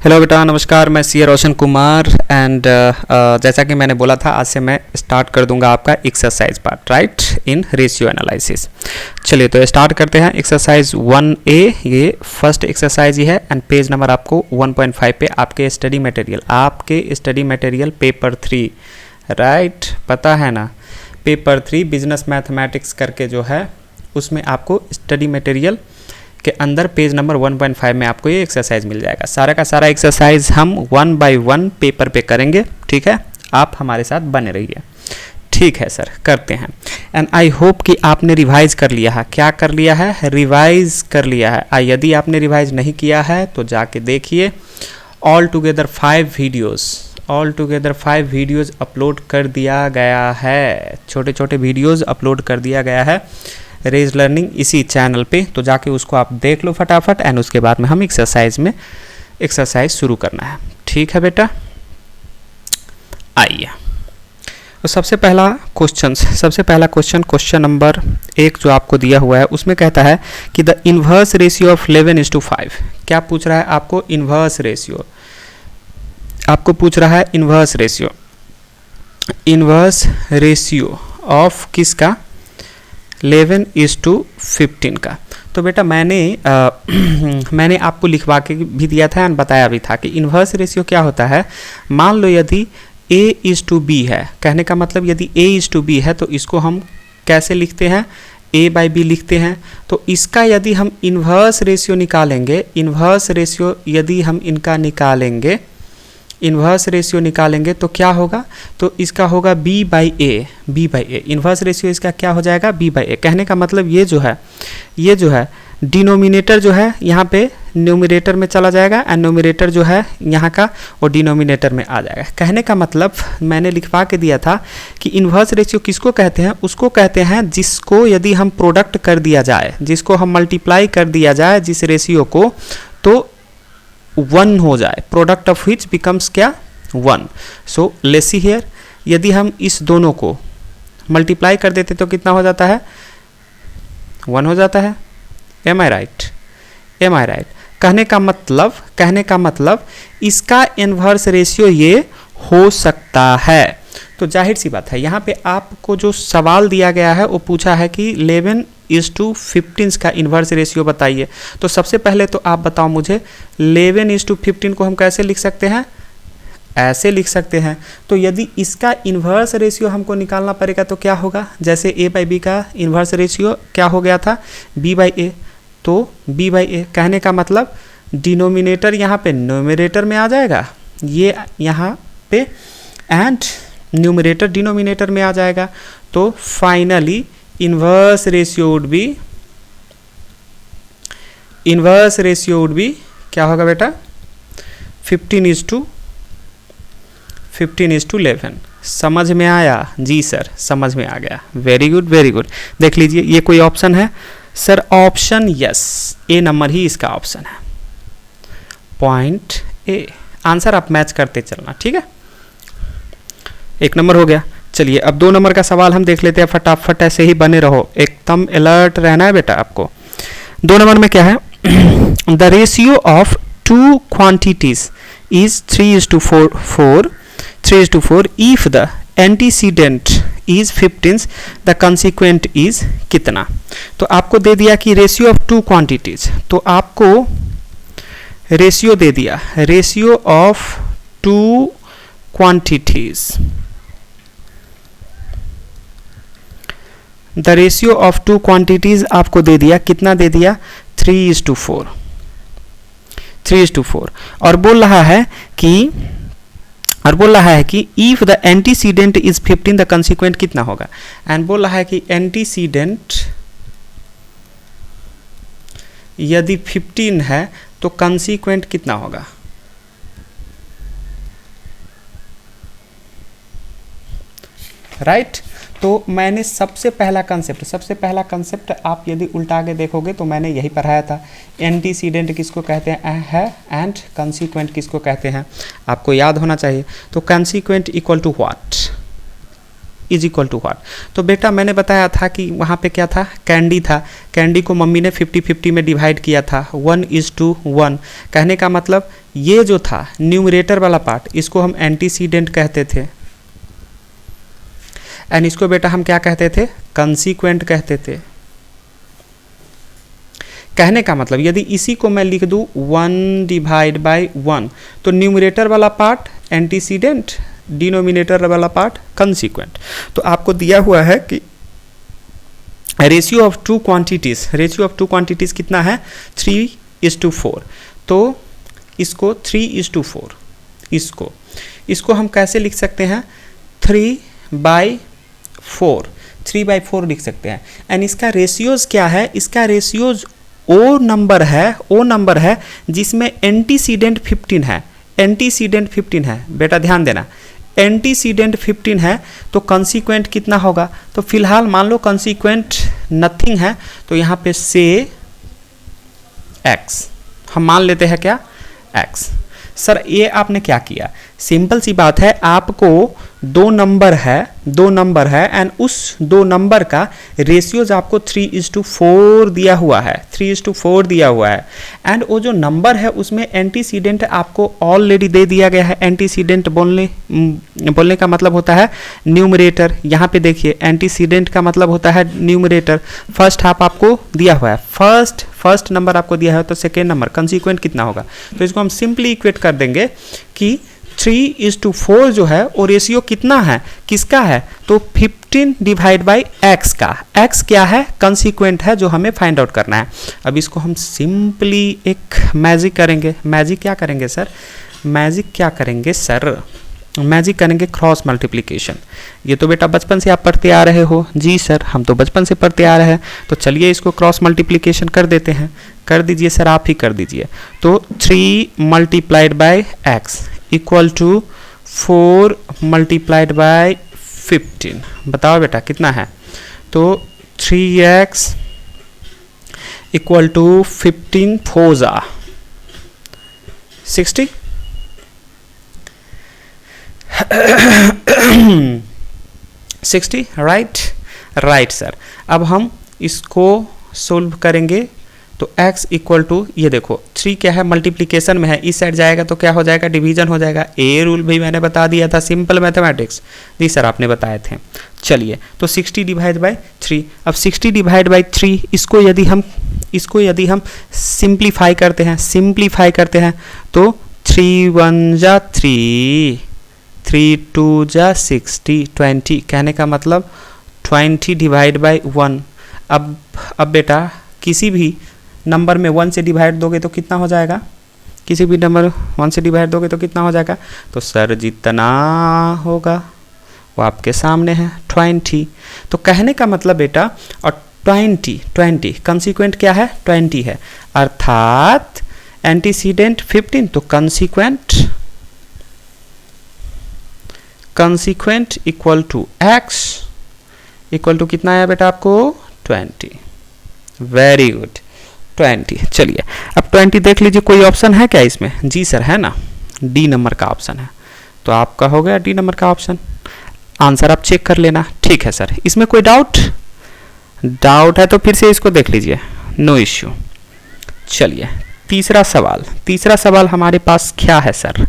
Hello बेटा, नमस्कार। मैं सी रोशन कुमार एंड जैसा कि मैंने बोला था, आज से मैं स्टार्ट कर दूंगा आपका exercise part, right, in ratio analysis. चलिए तो स्टार्ट करते हैं। एक्सरसाइज 1A, ये फर्स्ट एक्सरसाइज ही है एंड पेज नंबर आपको 1.5 पे आपके स्टडी मटेरियल पेपर 3, राइट, पता है ना, पेपर 3 बिजनेस मैथमेटिक्स करके जो है उसमें आपको स्टडी मटेरियल के अंदर पेज नंबर 1.5 में आपको ये एक्सरसाइज मिल जाएगा। सारा का सारा एक्सरसाइज हम 1 by 1 पेपर पे करेंगे, ठीक है। आप हमारे साथ बने रहिए, ठीक है सर, करते हैं। एंड आई होप कि आपने रिवाइज कर लिया है। क्या कर लिया है? रिवाइज कर लिया है। यदि आपने रिवाइज नहीं किया है तो जाके देखिए। ऑल टुगेदर 5 वीडियोज़ अपलोड कर दिया गया है, छोटे छोटे वीडियोज़ अपलोड कर दिया गया है रेज लर्निंग इसी चैनल पे, तो जाके उसको आप देख लो फटाफट एंड उसके बाद में हम एक्सरसाइज शुरू करना है, ठीक है बेटा। आइए तो सबसे पहला क्वेश्चन नंबर 1 जो आपको दिया हुआ है उसमें कहता है कि द इन्वर्स रेशियो ऑफ 11:5। क्या पूछ रहा है आपको? इन्वर्स रेशियो आपको पूछ रहा है। इन्वर्स रेशियो ऑफ किसका? 11:15 का। तो बेटा मैंने आपको लिखवा के भी दिया था एंड बताया भी था कि इन्वर्स रेशियो क्या होता है। मान लो यदि A:B है, कहने का मतलब यदि A:B है तो इसको हम कैसे लिखते हैं? A/B लिखते हैं। तो इसका यदि हम इन्वर्स रेशियो निकालेंगे, इन्वर्स रेशियो निकालेंगे तो क्या होगा? तो इसका होगा B/A। इन्वर्स रेशियो इसका क्या हो जाएगा? B/A। कहने का मतलब ये जो है डिनोमिनेटर जो है यहाँ पे न्यूमरेटर में चला जाएगा एंड न्यूमरेटर जो है यहाँ का वो डिनोमिनेटर में आ जाएगा। कहने का मतलब मैंने लिखवा के दिया था कि इन्वर्स रेशियो किसको कहते हैं? उसको कहते हैं जिसको यदि हम प्रोडक्ट कर दिया जाए, जिसको हम मल्टीप्लाई कर दिया जाए जिस रेशियो को, तो 1 हो जाए। प्रोडक्ट ऑफ विच बिकम्स क्या? 1। सो लेट्स सी हियर, यदि हम इस दोनों को मल्टीप्लाई कर देते तो कितना हो जाता है? 1 हो जाता है। एम आई राइट? कहने का मतलब इसका इन्वर्स रेशियो ये हो सकता है। तो जाहिर सी बात है, यहाँ पे आपको जो सवाल दिया गया है वो पूछा है कि 11:15 का इन्वर्स रेशियो बताइए। तो सबसे पहले तो आप बताओ मुझे 11:15 को हम कैसे लिख सकते हैं? ऐसे लिख सकते हैं। तो यदि इसका इन्वर्स रेशियो हमको निकालना पड़ेगा तो क्या होगा? जैसे A/B का इन्वर्स रेशियो क्या हो गया था? B/A। तो B/A कहने का मतलब डिनोमिनेटर यहाँ पे न्यूमरेटर में आ जाएगा, ये यहाँ पे, एंड न्यूमरेटर डिनोमिनेटर में आ जाएगा। तो finally inverse ratio would be क्या होगा बेटा? 15:11। समझ में आया? जी सर, समझ में आ गया। Very good. देख लीजिए, ये कोई ऑप्शन है sir? Option yes, A number ही इसका ऑप्शन है। पॉइंट A आंसर आप मैच करते चलना, ठीक है। 1 नंबर हो गया। चलिए अब 2 नंबर का सवाल हम देख लेते हैं फटाफट। ऐसे ही बने रहो, एकदम अलर्ट रहना है बेटा आपको। 2 नंबर में क्या है? The ratio of 2 quantities is 3:4 if the antecedent is 15, the consequent is कितना? तो आपको दे दिया कि रेशियो ऑफ 2 क्वांटिटीज, तो आपको रेशियो दे दिया, ratio of 2 quantities. The ratio of 2 quantities आपको दे दिया, कितना दे दिया? 3:4। और बोल रहा है कि if the antecedent is 15, the consequent कितना होगा? एंड बोल रहा है कि एंटीसीडेंट यदि 15 है तो कंसिक्वेंट कितना होगा? राइट? तो मैंने सबसे पहला कंसेप्ट आप यदि उल्टा के देखोगे तो मैंने यही पढ़ाया था। एंटीसीडेंट किसको कहते हैं एंड कंसीक्वेंट किसको कहते हैं, आपको याद होना चाहिए। तो consequent equal to what? Is equal to what. तो बेटा मैंने बताया था कि वहाँ पे क्या था, कैंडी था, कैंडी को मम्मी ने 50-50 में डिवाइड किया था, 1:1। कहने का मतलब ये जो था न्यूमरेटर वाला पार्ट, इसको हम एंटीसीडेंट कहते थे, एंड इसको बेटा हम क्या कहते थे, कंसीक्वेंट कहते थे। कहने का मतलब यदि इसी को मैं लिख दूं 1/1, तो न्यूमरेटर वाला पार्ट एंटीसीडेंट, डिनोमिनेटर वाला पार्ट कंसीक्वेंट। तो आपको दिया हुआ है कि रेशियो ऑफ टू क्वांटिटीज कितना है, 3:4। तो इसको 3:4, इसको हम कैसे लिख सकते हैं, 3/4 लिख सकते हैं। एंड इसका रेशियोज क्या है, इसका रेशियोज ओ नंबर है जिसमें एंटीसीडेंट 15 है, बेटा ध्यान देना, एंटीसीडेंट 15 है, तो कंसीक्वेंट कितना होगा। तो फिलहाल मान लो कंसीक्वेंट नथिंग है, तो यहाँ पे से x हम मान लेते हैं, क्या x। सर ये आपने क्या किया, सिंपल सी बात है, आपको दो नंबर है एंड उस दो नंबर का रेशियोज आपको 3:4 दिया हुआ है, एंड वो जो नंबर है उसमें एंटीसीडेंट आपको ऑलरेडी दे दिया गया है। एंटीसीडेंट बोलने का मतलब होता है न्यूमरेटर, यहाँ पे देखिए एंटीसीडेंट का मतलब होता है न्यूमरेटर। फर्स्ट हाफ आपको दिया हुआ है, फर्स्ट नंबर आपको दिया है, तो सेकेंड नंबर कंसीक्वेंट कितना होगा। तो इसको हम सिंपली इक्वेट कर देंगे कि 3:4 जो है वो रेशियो कितना है, किसका है, तो 15/x का। x क्या है, कंसीक्वेंट है, जो हमें फाइंड आउट करना है। अब इसको हम सिंपली एक मैजिक करेंगे। मैजिक क्या करेंगे सर, मैजिक करेंगे क्रॉस मल्टीप्लिकेशन। ये तो बेटा बचपन से आप पढ़ते आ रहे हो। जी सर, हम तो बचपन से पढ़ते आ रहे हैं। तो चलिए इसको क्रॉस मल्टीप्लिकेशन कर देते हैं। कर दीजिए सर, आप ही कर दीजिए। तो 3 × x इक्वल टू 4 × 15। बताओ बेटा कितना है, तो 3x equal to 15 4 60। 60 right sir. अब हम इसको सोल्व करेंगे, तो x इक्वल टू, ये देखो 3 क्या है, मल्टीप्लिकेशन में है, इस साइड जाएगा तो क्या हो जाएगा, डिवीजन हो जाएगा। ए रूल भी मैंने बता दिया था, सिंपल मैथमेटिक्स। जी सर आपने बताए थे। चलिए, तो 60/3। अब 60/3 इसको यदि हम सिंप्लीफाई करते हैं तो 3 1 जा 3, 3 2 जा 60, 20। कहने का मतलब 20/1। अब बेटा किसी भी नंबर में 1 से डिवाइड दोगे तो कितना हो जाएगा, तो सर जितना होगा वो आपके सामने है, 20। तो कहने का मतलब बेटा, और 20 कंसीक्वेंट क्या है, 20 है, अर्थात एंटीसीडेंट 15, तो consequent equal to x equal to कितना आया बेटा आपको, 20। Very good, 20। चलिए अब 20 देख लीजिए, कोई ऑप्शन है क्या इसमें। जी सर है ना, डी नंबर का ऑप्शन है। तो आपका हो गया डी नंबर का ऑप्शन। आंसर आप चेक कर लेना। ठीक है सर, इसमें कोई डाउट है तो फिर से इसको देख लीजिए, नो इश्यू। चलिए तीसरा सवाल हमारे पास क्या है सर,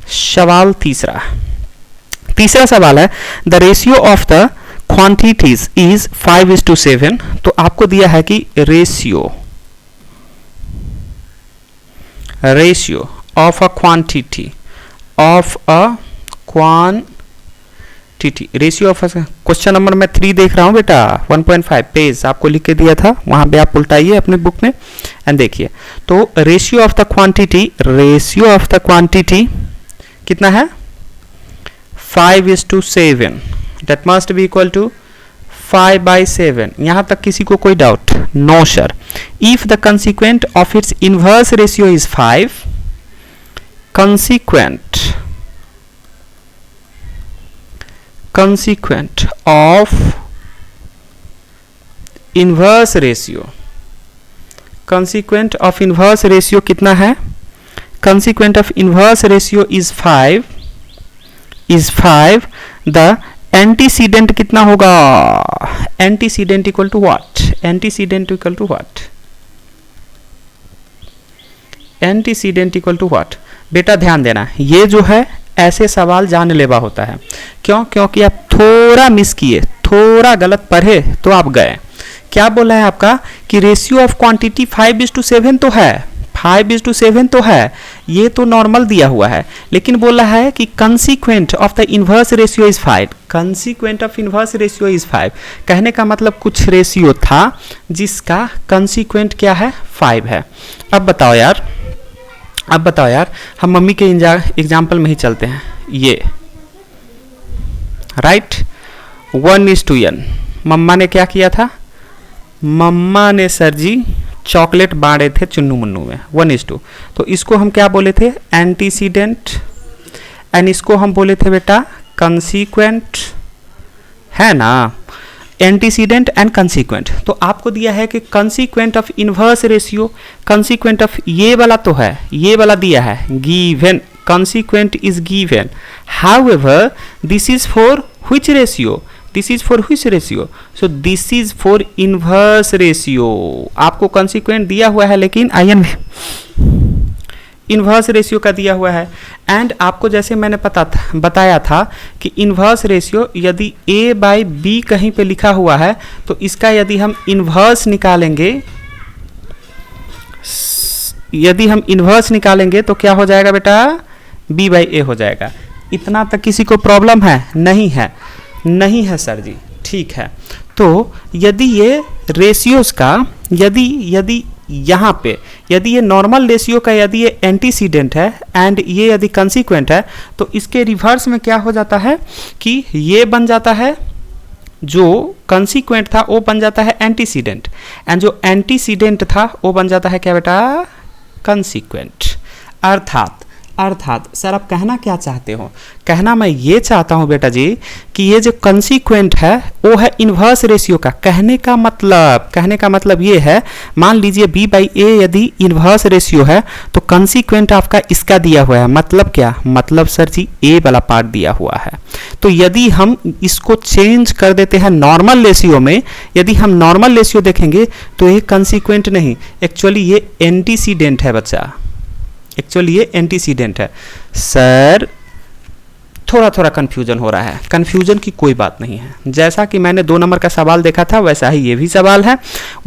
सवाल तीसरा सवाल है, the ratio of the quantities is 5:7। तो आपको दिया है कि ratio of a quantity, ratio of, question number मैं 3 देख रहा हूं बेटा, 1.5 पेज आपको लिख के दिया था, वहां पे आप उल्टाइए अपने बुक में एंड देखिए। तो रेशियो ऑफ द क्वांटिटी कितना है, 5:7। That must be equal to 5/7। यहां तक किसी को कोई doubt, no sir. If the consequent of its inverse ratio is 5, consequent of inverse ratio कितना है, consequent of inverse ratio is 5, the antecedent कितना होगा, antecedent equal to what, antecedent equal to what, antecedent equal to what. बेटा ध्यान देना, ये जो है ऐसे सवाल जानलेवा होता है। क्यों? क्योंकि आप थोड़ा मिस किए, थोड़ा गलत पढ़े तो आप गए। क्या बोला है आपका कि रेशियो ऑफ क्वांटिटी 5:7 तो है, 5:7 तो है, ये तो नॉर्मल दिया हुआ है, लेकिन बोला है कि consequent of the inverse ratio is 5, consequent of inverse ratio is 5। कहने का मतलब कुछ रेशियो था जिसका कंसीक्वेंट क्या है, 5 है। अब बताओ यार, अब बताओ यार, हम मम्मी के एग्जाम्पल में ही चलते हैं। ये राइट 1:n, मम्मा ने क्या किया था, मम्मा ने सर जी चॉकलेट बांटे थे चुन्नू मुन्नू में 1:2। तो इसको हम क्या बोले थे, एंटीसीडेंट, एंड इसको हम बोले थे बेटा कंसीक्वेंट, है ना, एंटीसीडेंट एंड कंसीक्वेंट। तो आपको दिया है कि consequent of inverse ratio, कंसीक्वेंट of ये वाला तो है, ये वाला दिया है given, consequent is given, however this is for which ratio, this is for which ratio, so this is for inverse ratio। आपको consequent दिया हुआ है लेकिन इन्वर्स रेशियो का दिया हुआ है। एंड आपको जैसे मैंने बताया था कि इन्वर्स रेशियो यदि a बाई बी कहीं पे लिखा हुआ है तो इसका यदि हम इन्वर्स निकालेंगे, यदि हम इन्वर्स निकालेंगे तो क्या हो जाएगा बेटा, b बाई ए हो जाएगा। इतना तक किसी को प्रॉब्लम है? नहीं है, नहीं है सर जी, ठीक है। तो यदि ये रेशियोज का, यदि यहाँ पे यदि ये नॉर्मल रेशियो का यदि ये एंटीसीडेंट है एंड ये यदि कंसीक्वेंट है तो इसके रिवर्स में क्या हो जाता है कि ये बन जाता है, जो कंसीक्वेंट था वो बन जाता है एंटीसीडेंट, एंड जो एंटीसीडेंट था वो बन जाता है क्या बेटा, कंसीक्वेंट। अर्थात सर आप कहना क्या चाहते हो, कहना मैं ये चाहता हूँ बेटा जी कि ये जो कंसीक्वेंट है वो है इन्वर्स रेशियो का। कहने का मतलब ये है, मान लीजिए b बाई ए यदि इन्वर्स रेशियो है तो कंसीक्वेंट आपका इसका दिया हुआ है, मतलब क्या, मतलब सर जी ए वाला पार्ट दिया हुआ है। तो यदि हम इसको चेंज कर देते हैं नॉर्मल रेशियो में, यदि हम नॉर्मल रेशियो देखेंगे तो ये कंसीक्वेंट नहीं, एक्चुअली ये एंटीसीडेंट है बच्चा, एक्चुअली ये एंटीसीडेंट है। सर थोड़ा कन्फ्यूजन हो रहा है, कन्फ्यूजन की कोई बात नहीं है। जैसा कि मैंने 2 नंबर का सवाल देखा था वैसा ही ये भी सवाल है।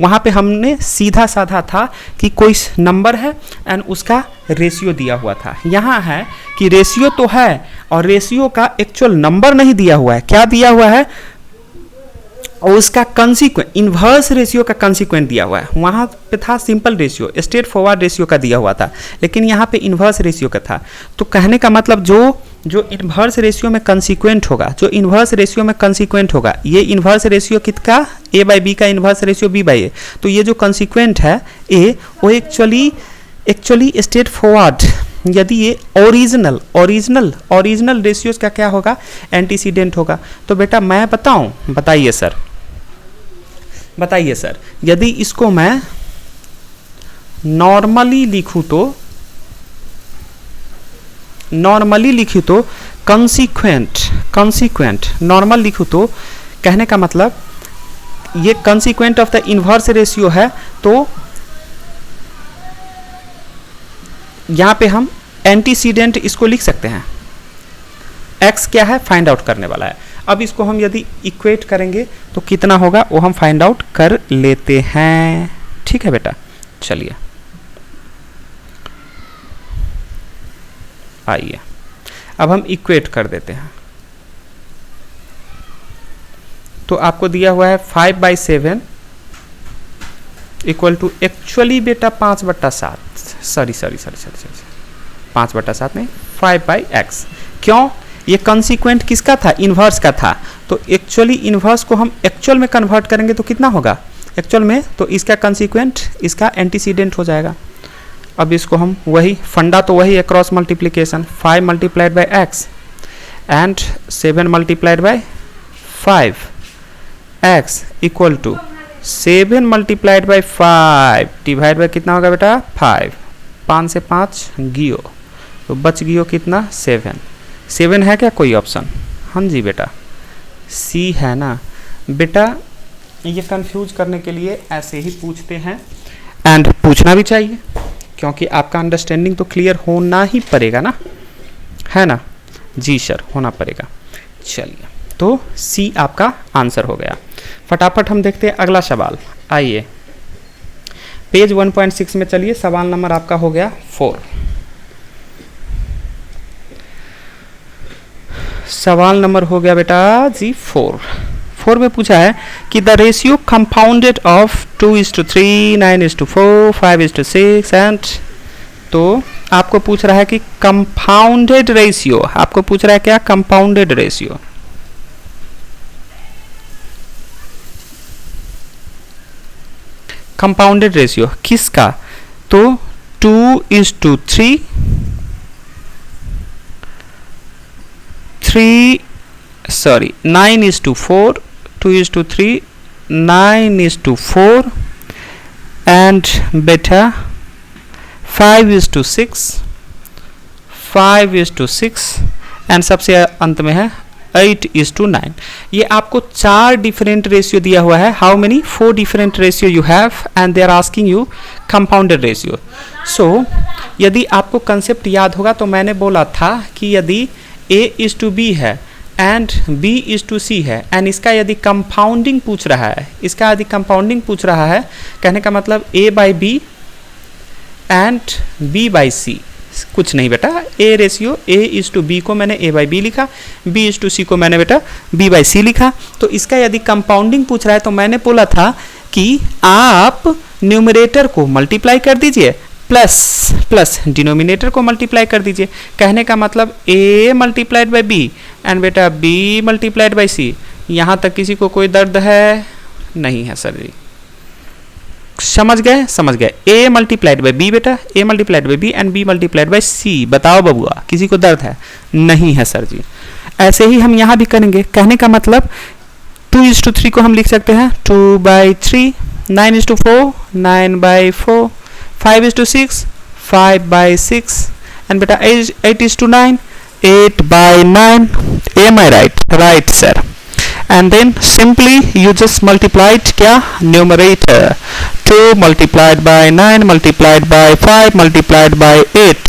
वहाँ पे हमने सीधा साधा था कि कोई नंबर है एंड उसका रेशियो दिया हुआ था। यहाँ है कि रेशियो तो है और रेशियो का एक्चुअल नंबर नहीं दिया हुआ है। क्या दिया हुआ है, और उसका कंसीक्वेंट, इन्वर्स रेशियो का कंसीक्वेंट दिया हुआ है। वहाँ पे था simple ratio, straight forward ratio का दिया हुआ था, लेकिन यहाँ पे इन्वर्स रेशियो का था। तो कहने का मतलब जो इन्वर्स रेशियो में कंसीक्वेंट होगा, जो इन्वर्स रेशियो में कंसीक्वेंट होगा, ये इन्वर्स रेशियो किसका, a बाई बी का इन्वर्स रेशियो b बाई ए। तो ये जो कंसीक्वेंट है a वो एक्चुअली स्ट्रेट फॉरवर्ड, यदि ये ओरिजिनल रेशियोज का क्या होगा, एंटीसीडेंट होगा। तो बेटा मैं बताऊं, बताइए सर, यदि इसको मैं नॉर्मली लिखूं तो कंसीक्वेंट नॉर्मल लिखूं तो कहने का मतलब ये कंसीक्वेंट ऑफ द इन्वर्स रेशियो है, तो यहाँ पे हम एंटीसीडेंट इसको लिख सकते हैं। x क्या है, फाइंड आउट करने वाला है। अब इसको हम यदि इक्वेट करेंगे तो कितना होगा वो हम फाइंड आउट कर लेते हैं। ठीक है बेटा, चलिए आइए अब हम इक्वेट कर देते हैं। तो आपको दिया हुआ है 5/7 इक्वल टू, एक्चुअली बेटा 5/7, सॉरी 5/7 नहीं, 5/x। क्यों, ये कंसीक्वेंट किसका था, इन्वर्स का था। तो एक्चुअली इन्वर्स को हम एक्चुअल में कन्वर्ट करेंगे तो कितना होगा एक्चुअल में, तो इसका कंसीक्वेंट इसका एंटीसीडेंट हो जाएगा। अब इसको हम वही फंडा तो वही है, cross multiplication, 5 multiplied by x and 7 multiplied by 5x equal to 7 multiplied by 5 divide by कितना होगा बेटा 5, 5 से 5 गियो, तो बच गियो कितना 7 है क्या कोई ऑप्शन, हाँ जी बेटा सी है ना बेटा, ये कंफ्यूज करने के लिए ऐसे ही पूछते हैं, एंड पूछना भी चाहिए क्योंकि आपका अंडरस्टैंडिंग तो क्लियर होना ही पड़ेगा ना, है ना जी सर, होना पड़ेगा। चलिए, तो सी आपका आंसर हो गया। फटाफट हम देखते हैं अगला सवाल। आइए पेज 1.6 में चलिए, सवाल नंबर आपका हो गया 4। सवाल नंबर हो गया बेटा जी 4 में पूछा है कि the ratio compounded of 2:3, 9:4, 5:6 and, तो आपको पूछ रहा है कि कंपाउंडेड रेशियो, आपको पूछ रहा है क्या, कंपाउंडेड रेशियो। कंपाउंडेड रेशियो किसका, तो 2:3, 9:4, 2:3, 9:4 एंड बेटा 5:6, 5:6 एंड सबसे अंत में है 8:9। ये आपको 4 डिफरेंट रेशियो दिया हुआ है। How many, 4 different ratio you have and they are asking you compounded ratio. So यदि आपको कंसेप्ट याद होगा तो मैंने बोला था कि यदि A:B है एंड B:C है एंड इसका यदि कंपाउंडिंग पूछ रहा है, इसका यदि कंपाउंडिंग पूछ रहा है, कहने का मतलब A/B एंड B/C, कुछ नहीं बेटा, A:B को मैंने A/B लिखा, B:C को मैंने बेटा B/C लिखा। तो इसका यदि कंपाउंडिंग पूछ रहा है तो मैंने बोला था कि आप न्यूमरेटर को मल्टीप्लाई कर दीजिए प्लस डिनोमिनेटर को मल्टीप्लाई कर दीजिए। कहने का मतलब A multiplied by B and बेटा B मल्टीप्लाइड बाई C। यहाँ तक किसी को कोई दर्द है? नहीं है सर जी, समझ गए। A मल्टीप्लाइड बाई B बेटा, A multiplied by B and B multiplied by C। बताओ बबुआ, किसी को दर्द है? नहीं है सर जी। ऐसे ही हम यहाँ भी करेंगे। कहने का मतलब 2:3 को हम लिख सकते हैं 2/3, 9:4, 9/4, 5:6, 5/6 एंड बेटा 8:9, 8/9। Am I right? Right sir. And then simply you just multiplied क्या, numerator 2 multiplied by 9 multiplied by 5 multiplied by 8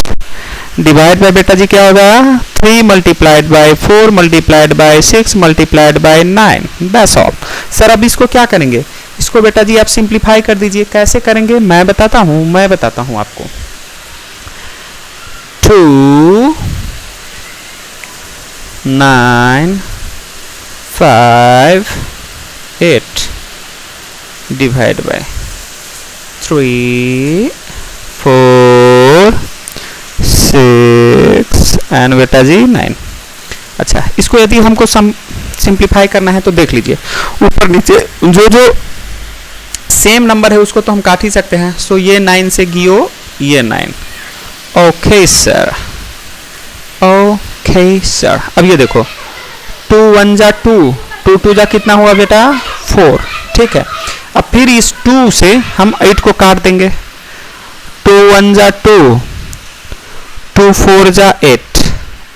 divide by बेटा जी क्या होगा, 3 multiplied by 4 multiplied by 6 multiplied by 9। That's all। Sir अब इसको क्या करेंगे, इसको बेटा जी आप सिंप्लीफाई कर दीजिए। कैसे करेंगे मैं बताता हूँ आपको। 2 9 5 8 डिवाइड बाय 3 4 6 एंड बेटा जी 9। अच्छा, इसको यदि हमको सिंप्लीफाई करना है तो देख लीजिए, ऊपर नीचे जो सेम नंबर है उसको तो हम काट ही सकते हैं। सो ये 9 से गियो ये 9। ओके सर, अब ये देखो 2 1 जा 2, 2 2 जा कितना हुआ बेटा 4। ठीक है, अब फिर इस 2 से हम 8 को काट देंगे। 2 1 जा 2, 2 4 जा 8।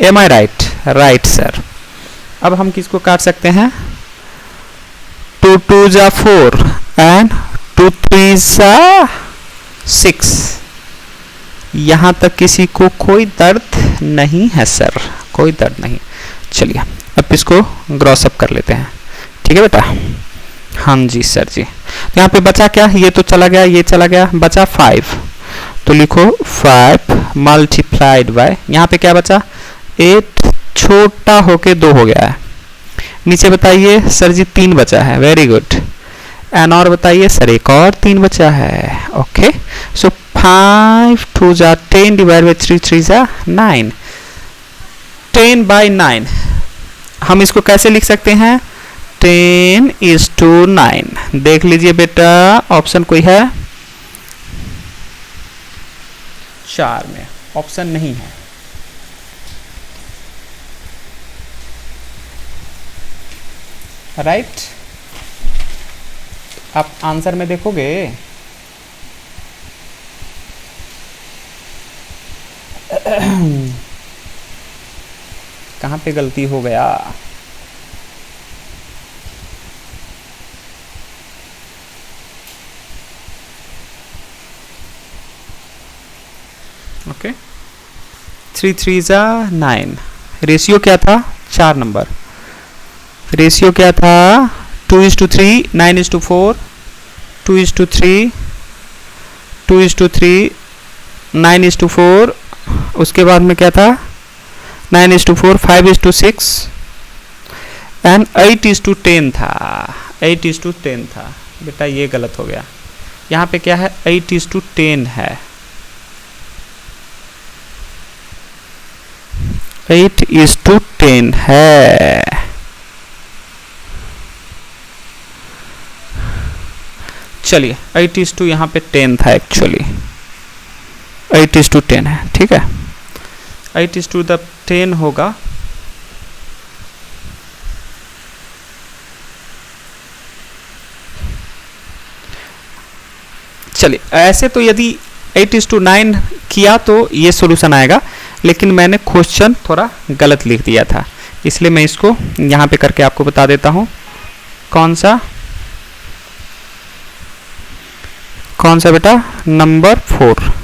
एम आई राइट? Right sir. अब हम किसको काट सकते हैं, 2 2 जा 4 एंड 2 3 जा 6। यहाँ तक किसी को कोई दर्द नहीं है सर, कोई दर्द नहीं। चलिए अब इसको ग्रॉस अप कर लेते हैं। ठीक है बेटा? हाँ जी सर जी। तो यहाँ पे बचा क्या, ये तो चला गया, ये चला गया, बचा 5। तो लिखो 5 मल्टीप्लाइड बाय, यहाँ पे क्या बचा 8, छोटा होके 2 हो गया है। नीचे बताइए सर जी 3 बचा है। Very good. एंड और बताइए सर एक और 3 बचा है। ओके, सो 5 2 जा 10 डिवाइड बाई 3 3 जा 9। 10/9 हम इसको कैसे लिख सकते हैं, 10:9। देख लीजिए बेटा, ऑप्शन कोई है 4 में? ऑप्शन नहीं है। राइट? आप आंसर में देखोगे कहाँ पे गलती हो गया। 3 3 ज़ा 9। रेशियो क्या था? 4 नंबर। रेशियो क्या था? 2:3, 9:4, 2:3, 2:3, 9:4। उसके बाद में क्या था? 9:4, 5:6 एंड 8:10 था। 8:10 था। बेटा ये गलत हो गया। यहाँ पे क्या है? 8:10 है। 8:10 है। चलिए 8:2 यहाँ पे 10 था एक्चुअली। 8:10 है, ठीक है। 8:10 होगा। चलिए ऐसे तो यदि 8:9 किया तो ये सॉल्यूशन आएगा, लेकिन मैंने क्वेश्चन थोड़ा गलत लिख दिया था, इसलिए मैं इसको यहाँ पे करके आपको बता देता हूँ। कौन सा बेटा? नंबर 4।